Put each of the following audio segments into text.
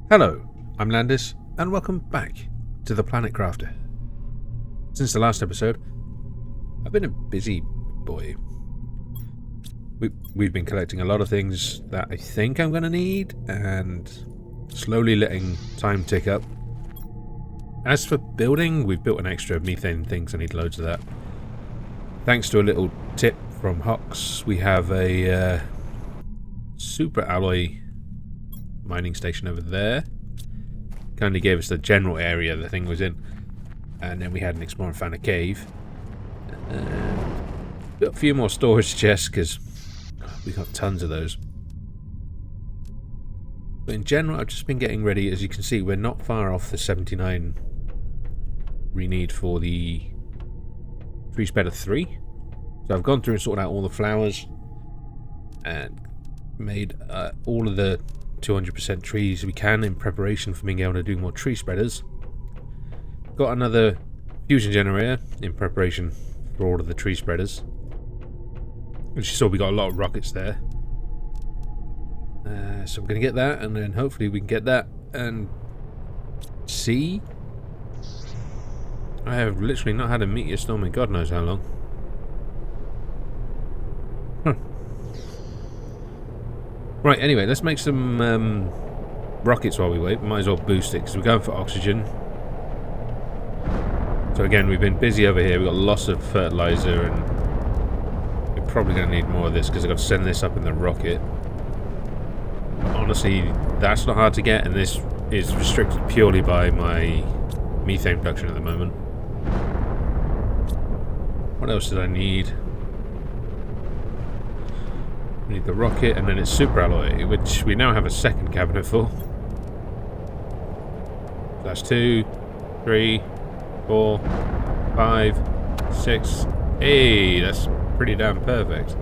Hello, I'm Landis, and welcome back to the Planet Crafter. Since the last episode, I've been a busy boy. We've been collecting a lot of things that I think I'm going to need, and slowly letting time tick up. As for building, we've built an extra methane things. I need loads of that. Thanks to a little tip from Hux, we have a super alloy mining station over there. Kindly gave us the general area the thing was in, and then we had an explorer and found a cave. Got a few more storage chests because we got tons of those. But in general, I've just been getting ready. As you can see, we're not far off the 79 we need for the tree spreader 3. So I've gone through and sorted out all the flowers and made all of the 200% trees we can in preparation for being able to do more tree spreaders. Got another fusion generator in preparation for all of the tree spreaders. As you saw, we got a lot of rockets there. So I'm going to get that, and then hopefully we can get that and see. I have literally not had a meteor storm in God knows how long. Right, anyway, let's make some rockets while we wait. We might as well boost it because we're going for oxygen. So again, we've been busy over here. We've got lots of fertilizer, and we're probably going to need more of this because I've got to send this up in the rocket. But honestly, that's not hard to get, and this is restricted purely by my methane production at the moment. What else did I need? We need the rocket, and then it's super alloy, which we now have a second cabinet for. That's 2, 3, 4, 5, 6. Hey, that's pretty damn perfect.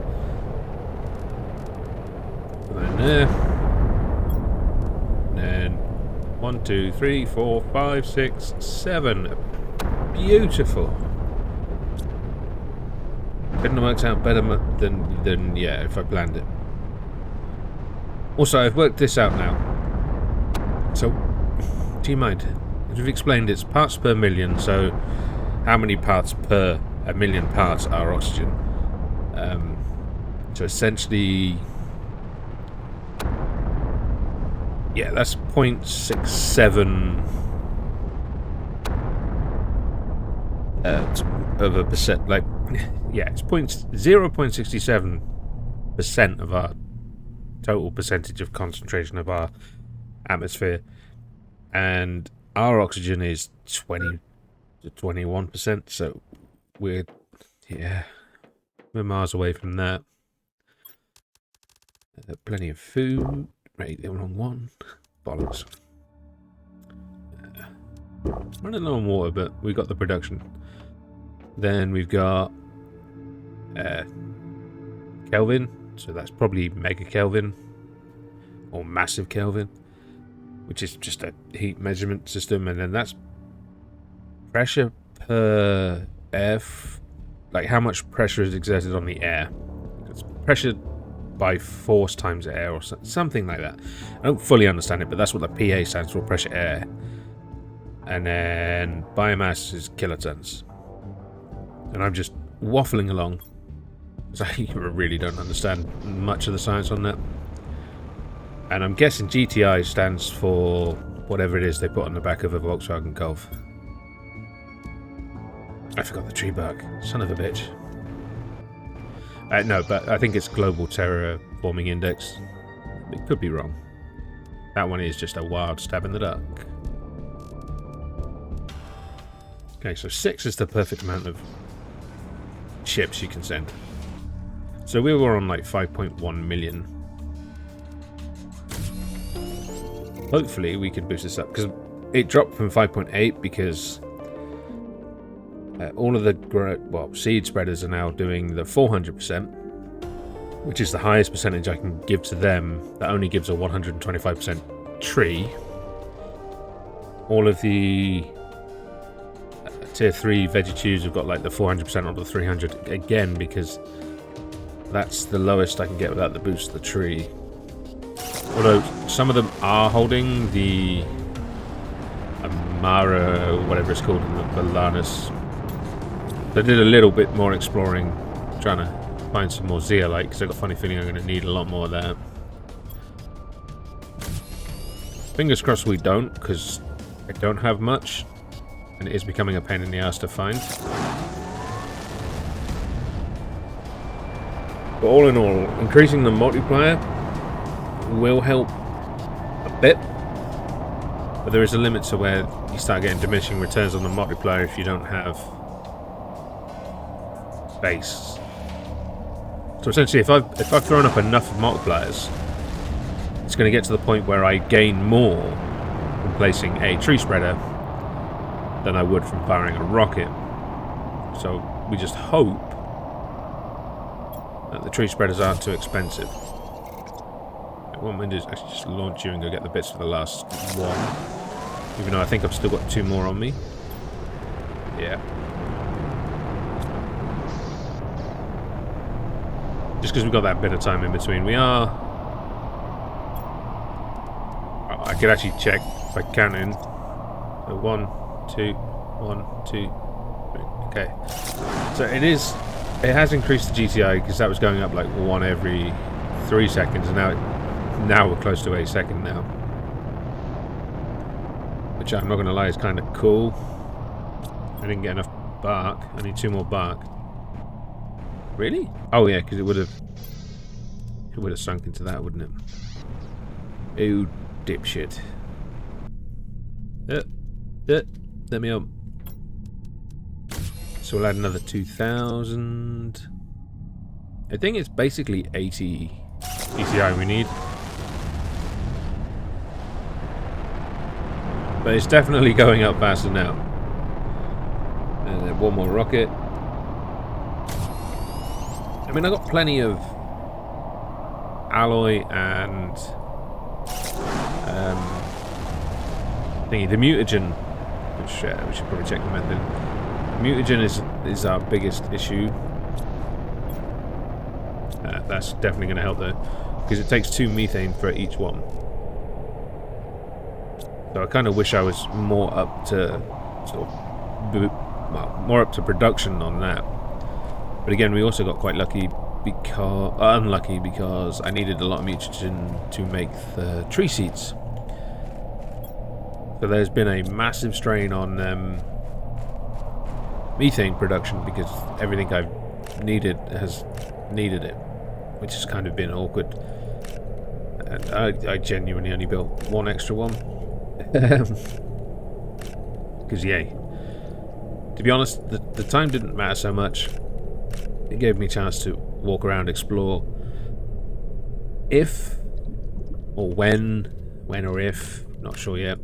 Put that in there. And then 1, 2, 3, 4, 5, 6, 7. Beautiful. Couldn't have worked out better than yeah, if I planned it. Also, I've worked this out now. So, do you mind? As we've explained, it's parts per million, so how many parts per a million parts are oxygen? So essentially, yeah, that's 0.67 of a percent, like, yeah, it's 0.67% of our total percentage of concentration of our atmosphere, and our oxygen is 20 to 21%, so we're miles away from that. Plenty of food. Right, the wrong one. Bollocks. Running low on water, but we got the production. Then we've got Kelvin, so that's probably mega Kelvin or massive Kelvin, which is just a heat measurement system, and then that's pressure per air, like how much pressure is exerted on the air. It's pressure by force times air or something like that. I don't fully understand it, but that's what the PA stands for, pressure air. And then biomass is kilotons. And I'm just waffling along because I really don't understand much of the science on that. And I'm guessing GTI stands for whatever it is they put on the back of a Volkswagen Golf. I forgot the tree bark. Son of a bitch. No, but I think it's Global Terraforming Index. It could be wrong. That one is just a wild stab in the dark. Okay, so 6 is the perfect amount of ships you can send. So we were on like 5.1 million. Hopefully we could boost this up, because it dropped from 5.8 because all of the seed spreaders are now doing the 400%, which is the highest percentage I can give to them. That only gives a 125% tree. All of the tier 3 Vegetubes have got like the 400% or the 300 again, because that's the lowest I can get without the boost of the tree. Although some of them are holding the Amara, whatever it's called, the Landis. I did a little bit more exploring, trying to find some more zeolite, because I've got a funny feeling I'm going to need a lot more of that. Fingers crossed we don't, because I don't have much, and it is becoming a pain in the ass to find. But all in all, increasing the multiplier will help a bit, but there is a limit to where you start getting diminishing returns on the multiplier if you don't have space. So essentially, if I've thrown up enough multipliers, it's going to get to the point where I gain more from placing a tree spreader than I would from firing a rocket. So we just hope that the tree spreaders aren't too expensive. What I'm going to do is actually just launch you and go get the bits for the last one. Even though I think I've still got 2 more on me. Yeah. Just because we've got that bit of time in between. We are... I could actually check by counting. 1, 2, 1, 2, 3. Okay. So it has increased the GTI because that was going up like 1 every 3 seconds, and now we're close to a second now. Which I'm not going to lie is kind of cool. I didn't get enough bark. I need 2 more bark. Really? Oh yeah, because it would have sunk into that, wouldn't it? Ew, dipshit. Let me up. So we'll add another 2,000. I think it's basically 80 ECI we need. But it's definitely going up faster now. And then 1 more rocket. I mean, I got plenty of alloy and thingy. The mutagen, which we should probably check the method. Mutagen is our biggest issue. That's definitely going to help though, because it takes 2 methane for each one. So I kind of wish I was more up to more up to production on that. But again, we also got quite unlucky because I needed a lot of mutagen to make the tree seeds. So there's been a massive strain on methane production because everything I've needed has needed it, which has kind of been awkward. And I genuinely only built 1 extra one. Because yay. To be honest, the time didn't matter so much. It gave me a chance to walk around, explore. If or when or if, not sure yet,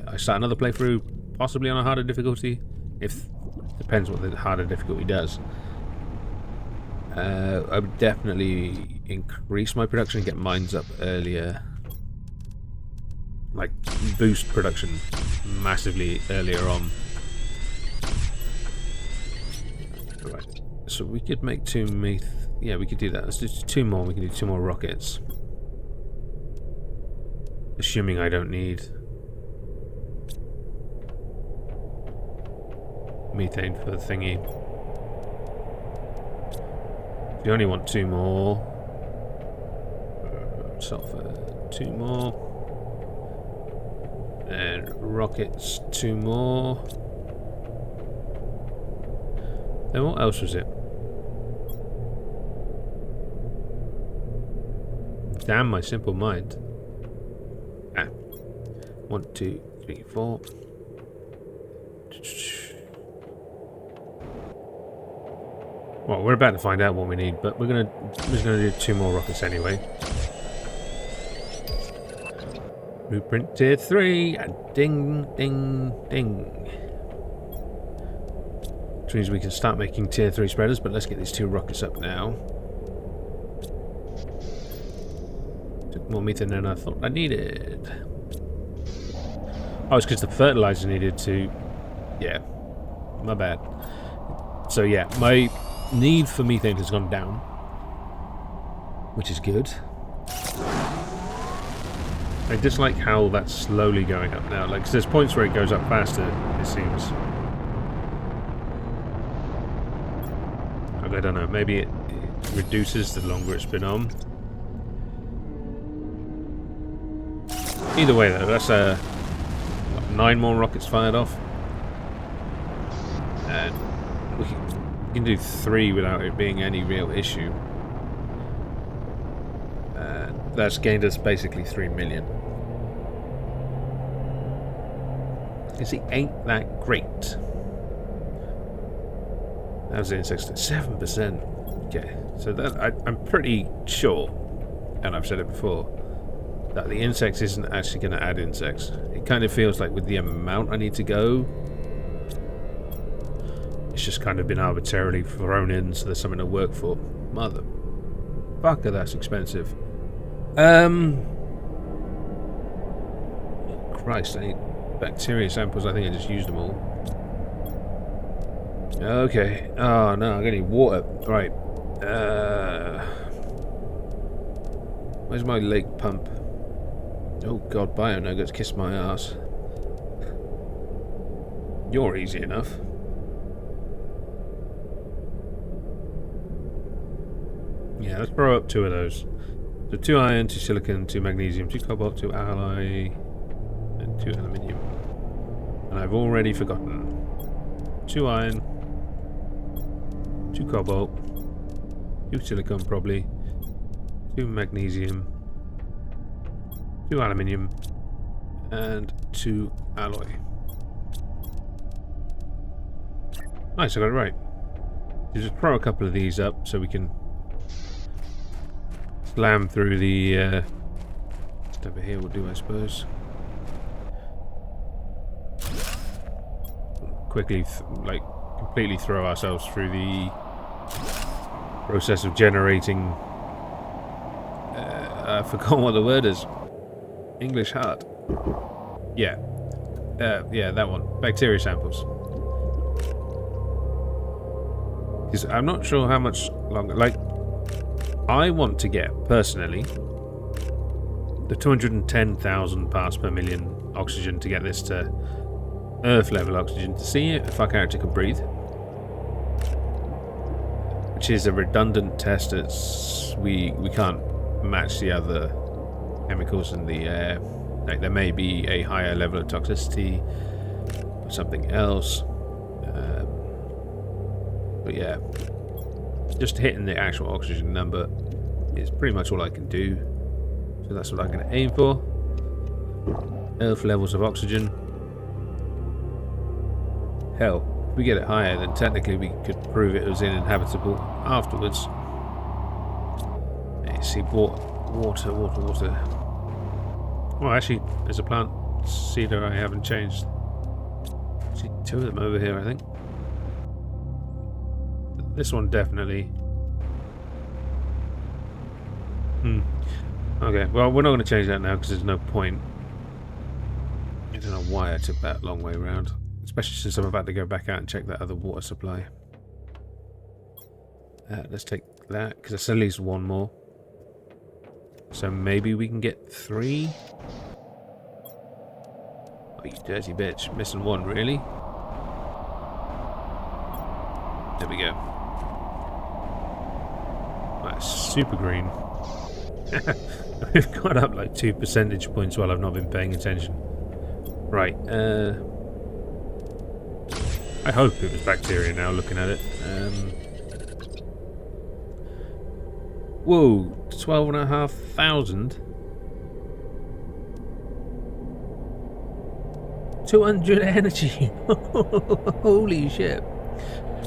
I start another playthrough, possibly on a harder difficulty. Depends what the harder difficulty does. I would definitely increase my production and get mines up earlier. Like, boost production massively earlier on. Right. So we could make 2 meth. Yeah, we could do that. Let's do 2 more. We can do 2 more rockets. Assuming I don't need methane for the thingy. If you only want 2 more. Sulfur, 2 more. And rockets, 2 more. Then what else was it? Damn my simple mind. 1, 2, 3, 4. Well, we're about to find out what we need, but we're just gonna do 2 more rockets anyway. Blueprint tier 3, and ding, ding, ding. Which means we can start making tier 3 spreaders, but let's get these 2 rockets up now. Took more methane than I thought I needed. Oh, it's because the fertilizer needed to... Yeah, my bad. So yeah, my need for methane has gone down, which is good. I dislike how that's slowly going up now. Like, 'cause there's points where it goes up faster, it seems. Like, I don't know, maybe it reduces the longer it's been on. Either way, though, that's 9 more rockets fired off. And we can do 3 without it being any real issue. That's gained us basically 3 million. Because it ain't that great. How's the insects? 7%. Okay, so that I'm pretty sure, and I've said it before, that the insects isn't actually going to add insects. It kind of feels like with the amount I need to go, it's just kind of been arbitrarily thrown in so there's something to work for. Motherfucker, that's expensive. Christ, I need bacteria samples. I think I just used them all. Okay. Oh no, I'm gonna need water. Right. Where's my lake pump? Oh god, bio nuggets, kiss my ass. You're easy enough. Yeah, let's throw up 2 of those. So 2 iron, 2 silicon, 2 magnesium, 2 cobalt, 2 alloy, and 2 aluminium. And I've already forgotten. 2 iron, 2 cobalt, 2 silicon probably, 2 magnesium, 2 aluminium, and 2 alloy. Nice, I got it right. So just throw a couple of these up so we can slam through the just over here will do, I suppose. Quickly, like, completely throw ourselves through the process of generating. I forgot what the word is. English heart. Yeah. Yeah, that one. Bacteria samples. Because I'm not sure how much longer. Like, I want to get, personally, the 210,000 parts per million oxygen to get this to Earth level oxygen to see if our character can breathe. Which is a redundant test. We can't match the other chemicals in the air. Like, there may be a higher level of toxicity or something else. But yeah, just hitting the actual oxygen number is pretty much all I can do. So that's what I'm going to aim for. Earth levels of oxygen. Hell, if we get it higher, then technically we could prove it was inhabitable afterwards. You see, water. Oh, actually, there's a plant seeder I haven't changed. See 2 of them over here, I think. This one definitely. Okay, well, we're not going to change that now because there's no point. I don't know why I took that long way around. Especially since I'm about to go back out and check that other water supply. Let's take that, because there's at least 1 more. So maybe we can get 3? Oh, you dirty bitch. Missing 1, really? There we go. That's super green. We've got up like 2 percentage points while I've not been paying attention. Right, I hope it was bacteria now, looking at it. Whoa, 12,500? 200 energy! Holy shit.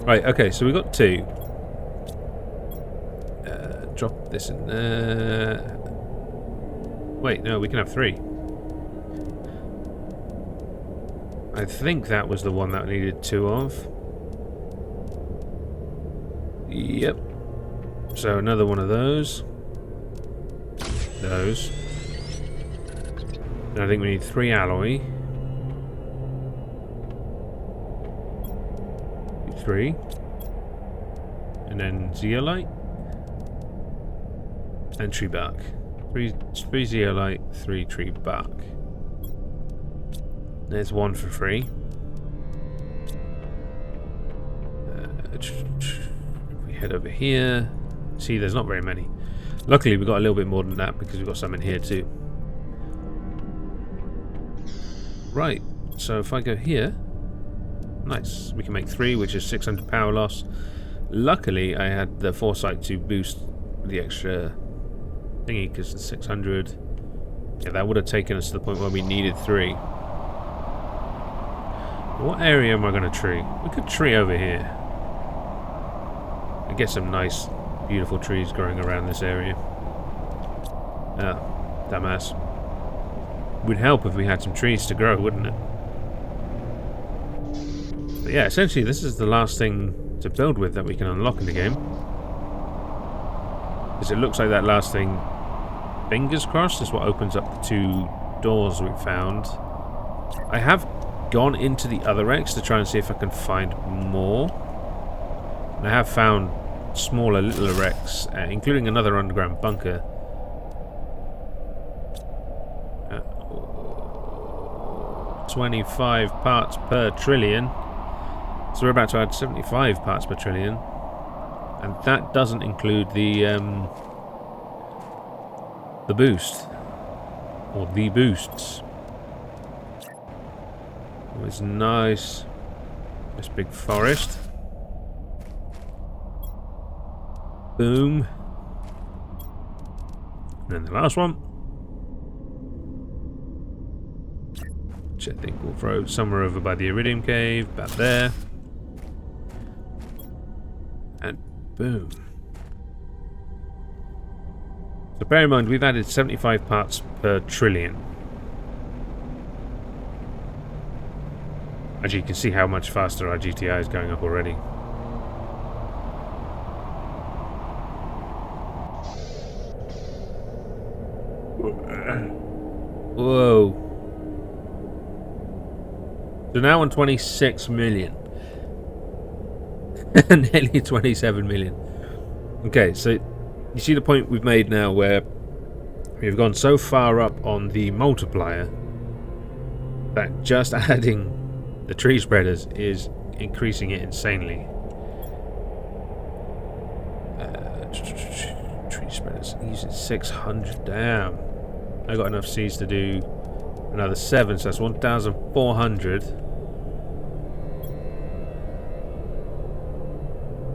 Right, okay, so we got 2. Drop this in there. Wait, no, we can have 3. I think that was the one that needed 2 of. Yep. So another one of those. Those. And I think we need 3 alloy. 3. And then zeolite. And tree bark. Three zeolite, 3 tree bark. There's one for free. We head over here. See, there's not very many. Luckily, we got a little bit more than that because we've got some in here too. Right, so if I go here, nice. We can make 3, which is 600 power loss. Luckily, I had the foresight to boost the extra thingy because the 600. Yeah, that would have taken us to the point where we needed 3. What area am I going to tree? We could tree over here. I get some nice, beautiful trees growing around this area. Ah, dumbass. Would help if we had some trees to grow, wouldn't it? But yeah, essentially this is the last thing to build with that we can unlock in the game. Because it looks like that last thing, fingers crossed, is what opens up the 2 doors we found. I have gone into the other wrecks to try and see if I can find more. And I have found smaller, littler wrecks, including another underground bunker. 25 parts per trillion. So we're about to add 75 parts per trillion. And that doesn't include the boost. Or the boosts. Oh, it's nice. This big forest. Boom. And then the last one. Which I think we'll throw somewhere over by the Iridium Cave, about there. And boom. So bear in mind, we've added 75 parts per trillion. As you can see how much faster our GTI is going up already. Whoa. So now on 26 million. Nearly 27 million. Okay, so you see the point we've made now where we've gone so far up on the multiplier that just adding the tree spreaders is increasing it insanely. Tree spreaders using 600. Damn. I got enough seeds to do another 7, so that's 1,400.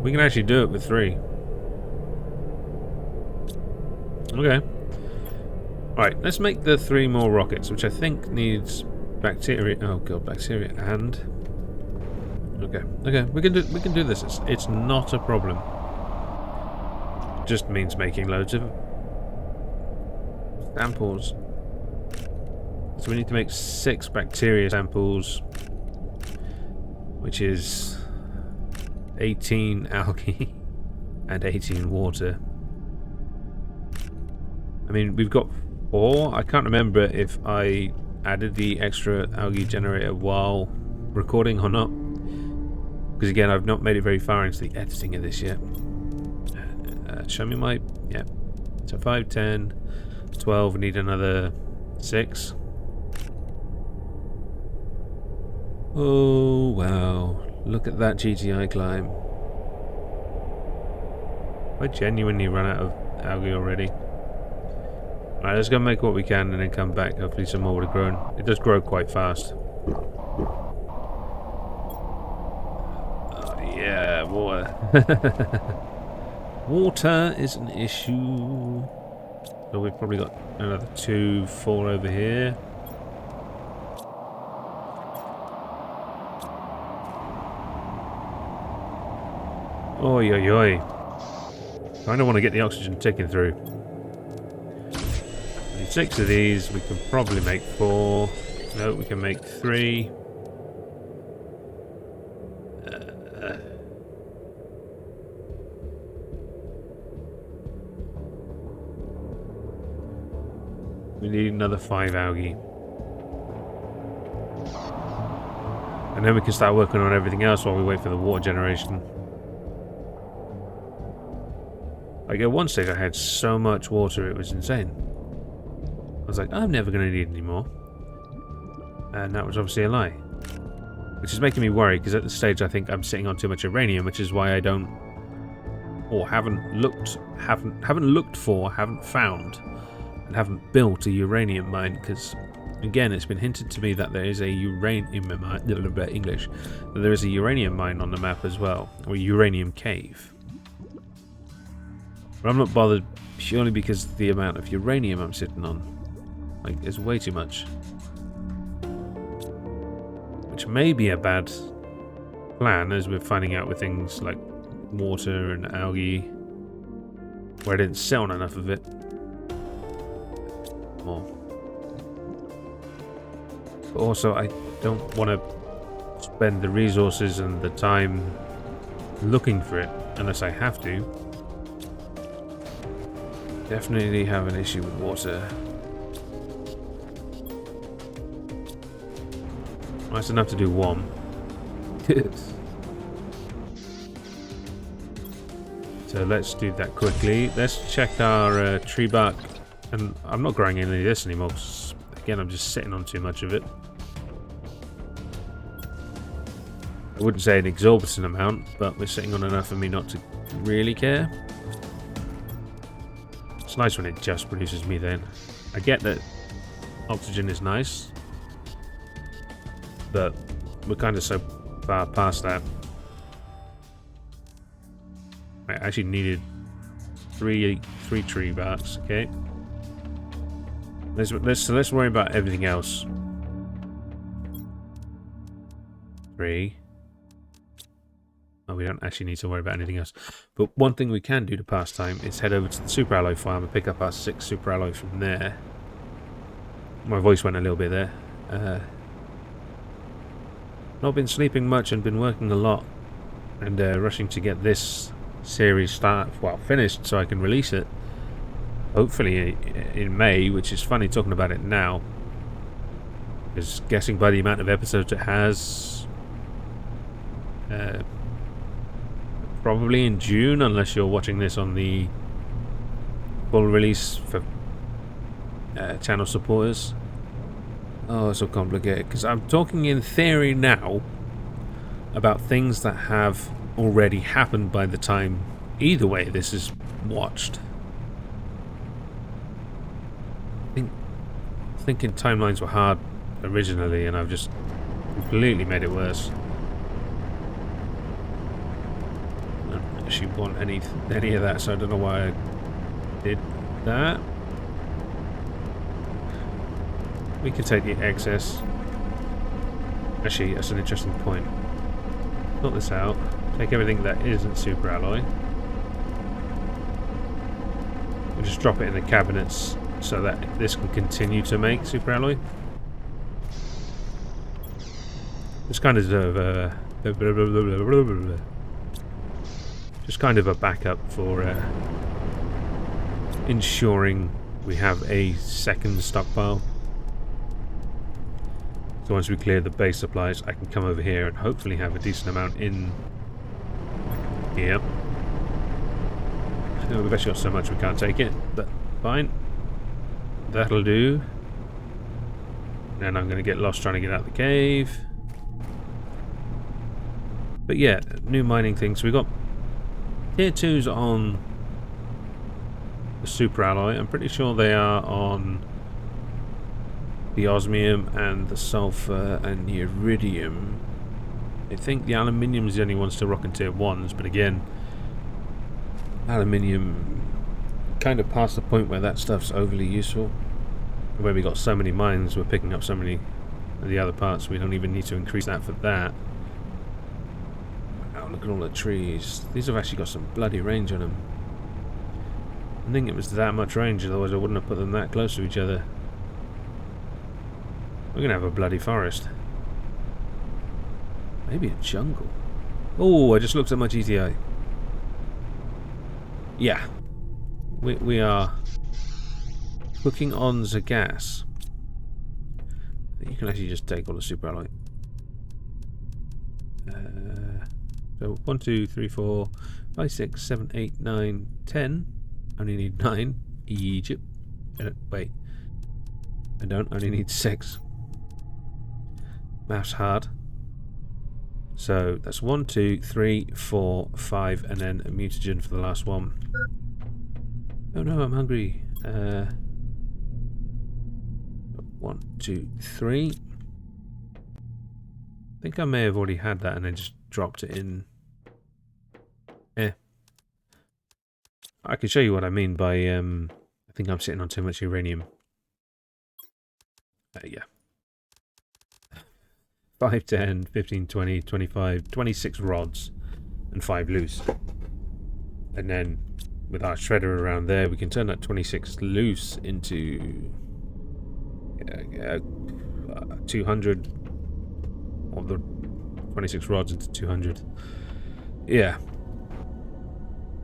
We can actually do it with 3. Okay. Alright, let's make the 3 more rockets, which I think needs bacteria. Oh god, bacteria and. Okay, we can do this. It's not a problem. Just means making loads of samples. So we need to make 6 bacteria samples, which is 18 algae and 18 water. I mean, we've got 4. I can't remember if I added the extra algae generator while recording or not. Because again, I've not made it very far into the editing of this yet. Show me my... yeah. So 5, 10, 12, we need another 6. Oh, wow. Look at that GTI climb. I genuinely run out of algae already. Alright, let's go make what we can and then come back. Hopefully some more would have grown. It does grow quite fast. Oh, yeah, water. Water is an issue. So we've probably got another 2, 4 over here. Oi, oi, oi. I don't want to get the oxygen ticking through. We need 6 of these. We can probably make 4. No, we can make 3. We need another 5 algae. And then we can start working on everything else while we wait for the water generation. Like at one stage I had so much water it was insane. I was like, I'm never going to need any more. And that was obviously a lie. Which is making me worry, because at this stage I think I'm sitting on too much uranium, which is why I don't, or haven't looked for, haven't found, and haven't built a uranium mine, because again, it's been hinted to me that there is a uranium mine, English, that there is a uranium mine on the map as well, or a uranium cave. But I'm not bothered purely because of the amount of uranium I'm sitting on. Like, it's way too much. Which may be a bad plan, as we're finding out with things like water and algae, where I didn't sell enough of it. More. But also, I don't want to spend the resources and the time looking for it unless I have to. Definitely have an issue with water. That's enough to do one. So let's do that quickly. Let's check our tree bark. And I'm not growing any of this anymore, because again, I'm just sitting on too much of it. I wouldn't say an exorbitant amount, but we're sitting on enough for me not to really care. It's nice when it just produces methane. I get that oxygen is nice, but we're kind of so far past that. I actually needed three tree barks. Okay, let's worry about everything else. 3. Oh, we don't actually need to worry about anything else. But one thing we can do to pass time is head over to the super alloy farm and pick up our 6 super alloy from there. My voice went a little bit there. Not been sleeping much and been working a lot, and rushing to get this series finished so I can release it. Hopefully in May, which is funny talking about it now, because guessing by the amount of episodes it has, probably in June, unless you're watching this on the full release for channel supporters. Oh, it's so complicated, because I'm talking in theory now about things that have already happened by the time either way this is watched. Thinking timelines were hard originally, and I've just completely made it worse. I don't actually want any of that, so I don't know why I did that. We can take the excess. Actually, that's an interesting point. Sort this out. Take everything that isn't super alloy. We'll just drop it in the cabinets so that this can continue to make super alloy. It's kind of just kind of a backup for ensuring we have a second stockpile. So once we clear the base supplies, I can come over here and hopefully have a decent amount in here. We've actually got so much we can't take it, but fine. That'll do. And I'm going to get lost trying to get out of the cave. But yeah, new mining things. So we've got tier 2s on the super alloy. I'm pretty sure they are on the osmium and the sulfur and the iridium. I think the aluminium is the only one still rocking tier 1s, but again, aluminium kind of past the point where that stuff's overly useful. Where we got so many mines, we're picking up so many of the other parts, we don't even need to increase that for that. Wow, look at all the trees. These have actually got some bloody range on them. I didn't think it was that much range, otherwise I wouldn't have put them that close to each other. We're going to have a bloody forest. Maybe a jungle. Oh, I just looked at my GTI. Yeah. We are cooking on the gas. You can actually just take all the super alloy. So 1, 2, 3, 4, 5, 6, 7, 8, 9, 10. Only need 9. Egypt. Wait. I don't. I only need 6. Maths hard. So that's 1, 2, 3, 4, 5, and then a mutagen for the last one. Oh no, I'm hungry. 1, 2, 3. I think I may have already had that and then just dropped it in. I can show you what I mean by I think I'm sitting on too much uranium. Yeah. 5, 10, 15, 20, 25, 26 rods and 5 loose. And then with our shredder around there, we can turn that 26 loose into 200, or the 26 rods into 200. Yeah.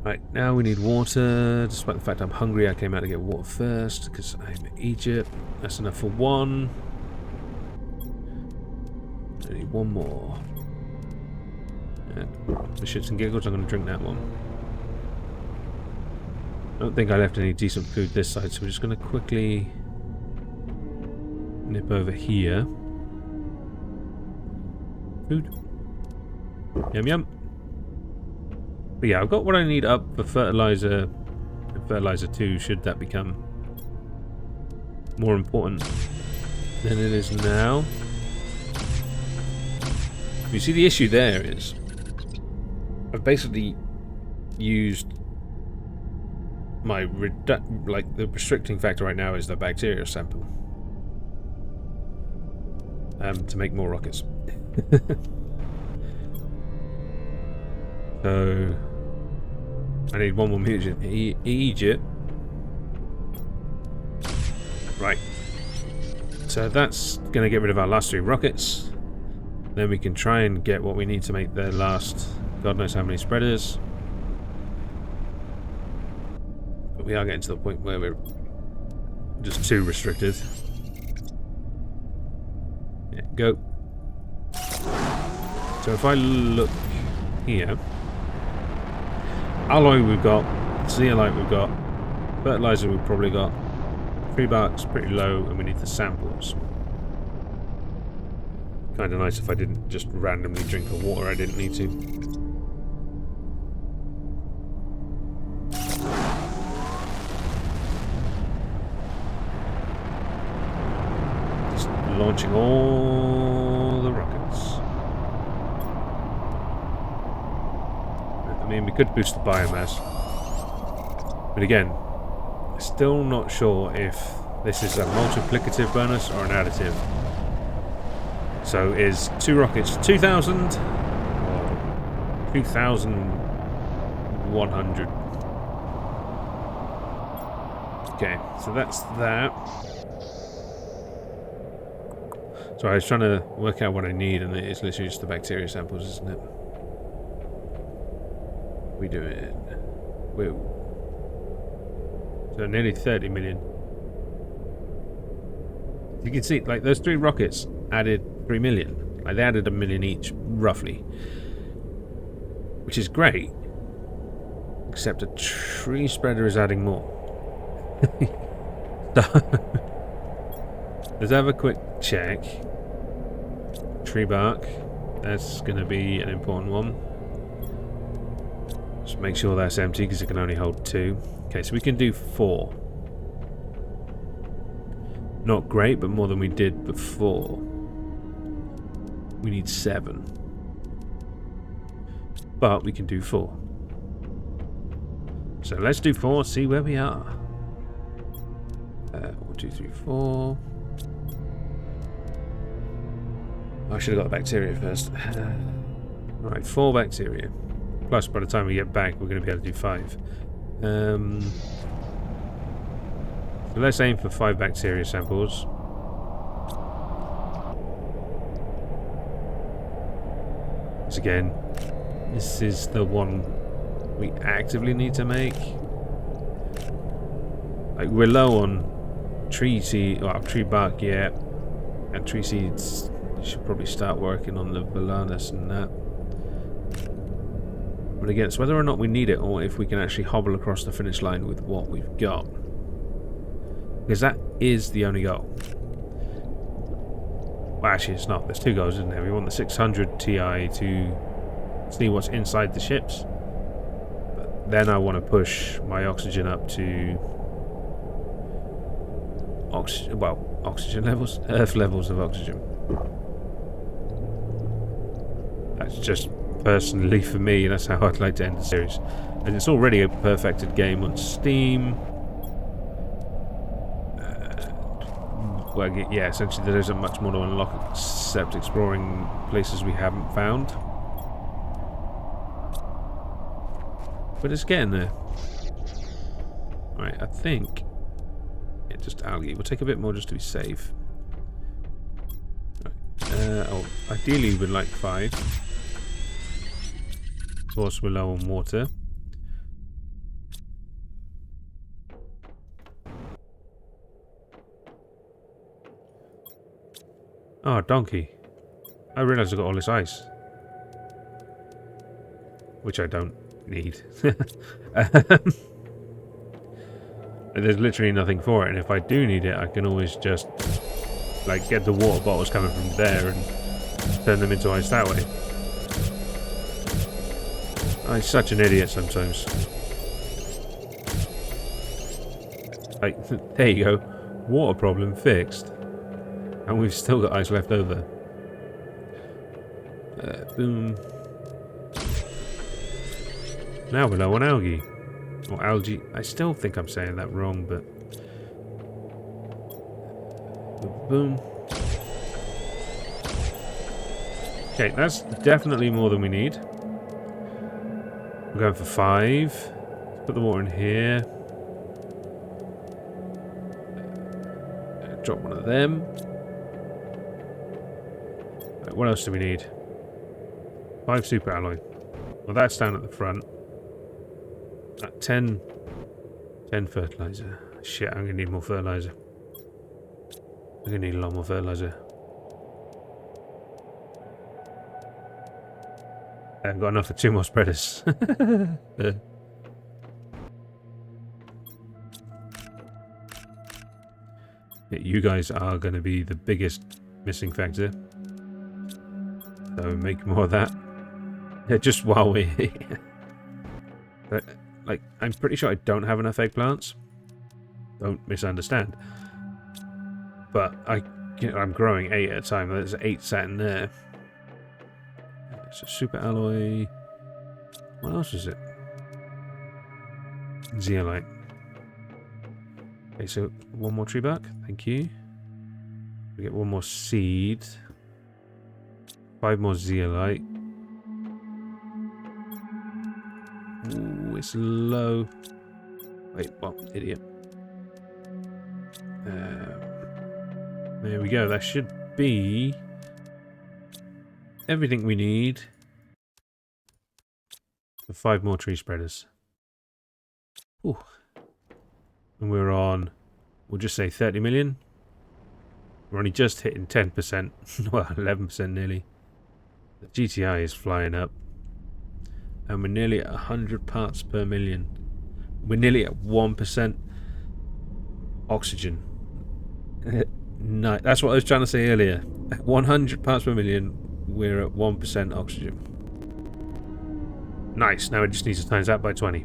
Right, now we need water. Despite the fact I'm hungry, I came out to get water first because I'm in Egypt. That's enough for 1. I need 1 more. And for shits and giggles, I'm going to drink that one. I don't think I left any decent food this side, so we're just going to quickly nip over here. Food. Yum yum. But yeah, I've got what I need up for fertilizer and fertilizer 2, should that become more important than it is now. You see, the issue there is I've basically used my the restricting factor right now is the bacteria sample to make more rockets. So I need 1 more mutagen. Egypt. Right. So that's going to get rid of our last 3 rockets. Then we can try and get what we need to make the last God knows how many spreaders. But we are getting to the point where we're just too restricted. Yeah, go. So if I look here, alloy we've got, zeolite we've got, fertilizer we've probably got, tree bark's pretty low, and we need the samples. Kind of nice if I didn't just randomly drink the water I didn't need to. Just launching all the rockets. I mean, we could boost the biomass, but again, still not sure if this is a multiplicative bonus or an additive. So is 2 rockets 2,000 or 2,100? Okay, so that's that. So I was trying to work out what I need, and it's literally just the bacteria samples, isn't it? We do it. Woo. So nearly 30 million. You can see, like, those 3 rockets added 3 million. Like, they added 1 million each, roughly. Which is great. Except a tree spreader is adding more. So, let's have a quick check. Tree bark. That's going to be an important one. Just make sure that's empty because it can only hold 2. Okay, so we can do 4. Not great, but more than we did before. We need 7. But we can do 4. So let's do 4, see where we are. 1, 2, 3, 4. I should have got the bacteria first. Alright, 4 bacteria. Plus, by the time we get back, we're going to be able to do 5. So let's aim for 5 bacteria samples. Because again, this is the one we actively need to make. Like, we're low on tree seed, or tree bark yet, and tree seeds. You should probably start working on the Valanus and that. But again, it's whether or not we need it, or if we can actually hobble across the finish line with what we've got. Because that is the only goal. Well, actually, it's not. There's two goals, isn't there? We want the 600 Ti to see what's inside the ships. But then I want to push my oxygen up to oxygen levels, Earth levels of oxygen. That's just personally for me. That's how I'd like to end the series. And it's already a perfected game on Steam. Well, yeah, essentially there isn't much more to unlock except exploring places we haven't found. But it's getting there. Right, I think... Yeah, just algae. We'll take a bit more just to be safe. Right. Ideally we'd like 5. Of course we're low on water. Oh, donkey. I realised I got all this ice. Which I don't need. There's literally nothing for it, and if I do need it, I can always just like get the water bottles coming from there and turn them into ice that way. I'm such an idiot sometimes. Like, there you go. Water problem fixed. And we've still got ice left over. Boom. Now we're low on algae. Or algae. I still think I'm saying that wrong, but... Boom. Okay, that's definitely more than we need. We're going for 5. Put the water in here. Drop one of them. Right, what else do we need? 5 super alloy. Well, that's down at the front. 10 fertilizer. Shit, I'm gonna need more fertilizer. I'm gonna need a lot more fertilizer. I haven't got enough for 2 more spreaders. Yeah, you guys are going to be the biggest missing factor. So make more of that. Yeah, just while we're here. But, like, I'm pretty sure I don't have enough eggplants. Don't misunderstand. But I'm growing 8 at a time. There's 8 sat in there. So super alloy. What else is it? Zeolite. Okay, so 1 more tree bark. Thank you. We get 1 more seed. 5 more zeolite. Ooh, it's low. Wait, what? Idiot. There we go. That should be everything we need for 5 more tree spreaders. Ooh. And we're on, we'll just say 30 million. We're only just hitting 10%. Well, 11% nearly. The GTI is flying up. And we're nearly at 100 parts per million. We're nearly at 1% oxygen. No, that's what I was trying to say earlier. At 100 parts per million, we're at 1% oxygen. Nice. Now it just needs to times that by 20.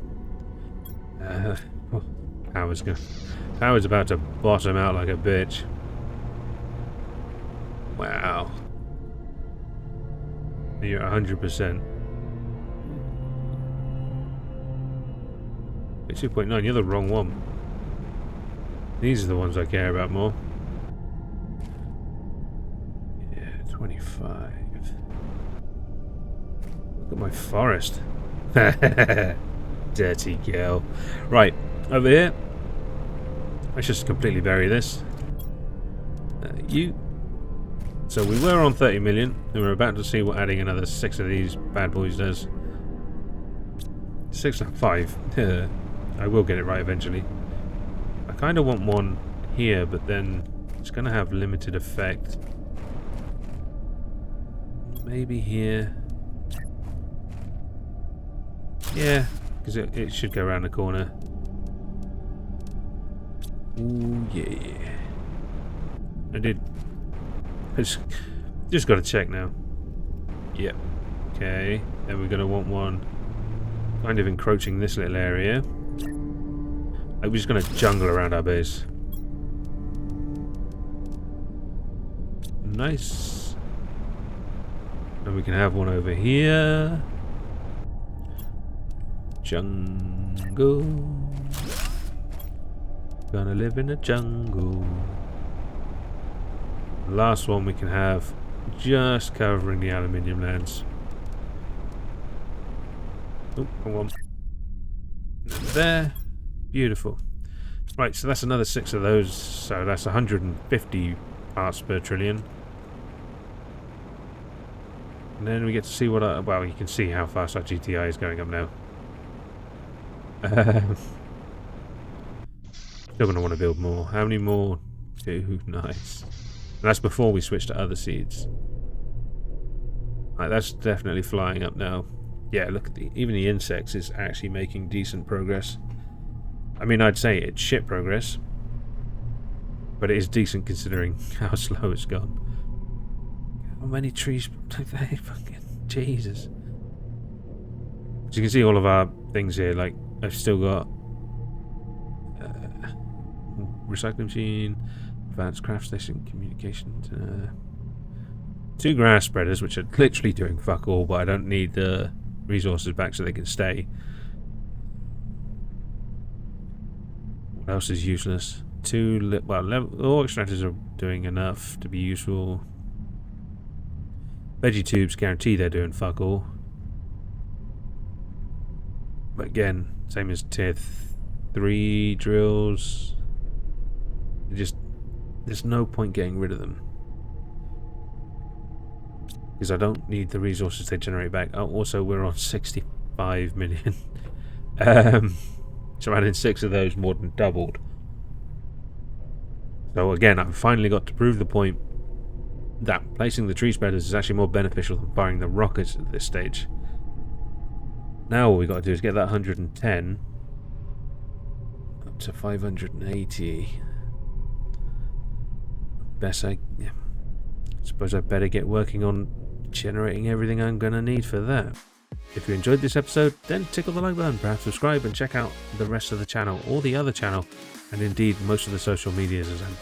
Power's about to bottom out like a bitch. Wow. You're at 100%. 2.9, you're the wrong one. These are the ones I care about more. Yeah, 25. Look at my forest. Dirty girl. Right, over here. Let's just completely bury this. So we were on 30 million, and we're about to see what adding another 6 of these bad boys does. 6 and 5. I will get it right eventually. I kind of want one here, but then it's going to have limited effect. Maybe here. Yeah, because it should go around the corner. Ooh, yeah. I did Just got to check now. Yep. Okay. Then we're going to want one kind of encroaching this little area. Like we're just going to jungle around our base. Nice. And we can have one over here. Jungle. Gonna live in a jungle. The last one we can have just covering the aluminium lands. Oh, come on. There. Beautiful. Right, so that's another 6 of those. So that's 150 parts per trillion. And then we get to see what our, well, you can see how fast our GTI is going up now. Still going to want to build more. How many more? 2. Nice. And that's before we switch to other seeds. Right, that's definitely flying up now. Yeah, look at even the insects is actually making decent progress. I mean, I'd say it's shit progress, but it is decent considering how slow it's gone. How many trees? Fucking Jesus. As you can see, all of our things here, like I've still got recycling machine, advanced craft station, communication, 2 grass spreaders, which are literally doing fuck all, but I don't need the resources back so they can stay. What else is useless? 2 ore extractors are doing enough to be useful. Veggie tubes, guarantee they're doing fuck all. But again, same as tier 3 drills. There's no point getting rid of them. Because I don't need the resources they generate back. Oh, also, we're on 65 million. So adding 6 of those more than doubled. So again, I've finally got to prove the point that placing the tree spreaders is actually more beneficial than firing the rockets at this stage. Now all we got to do is get that 110 up to 580. Suppose I better get working on generating everything I'm going to need for that. If you enjoyed this episode, then tickle the like button, perhaps subscribe and check out the rest of the channel, or the other channel, and indeed most of the social medias, as I'm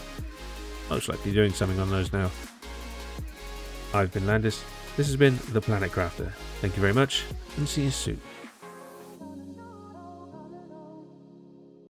most likely doing something on those now. I've been Landis, this has been The Planet Crafter. Thank you very much, and see you soon.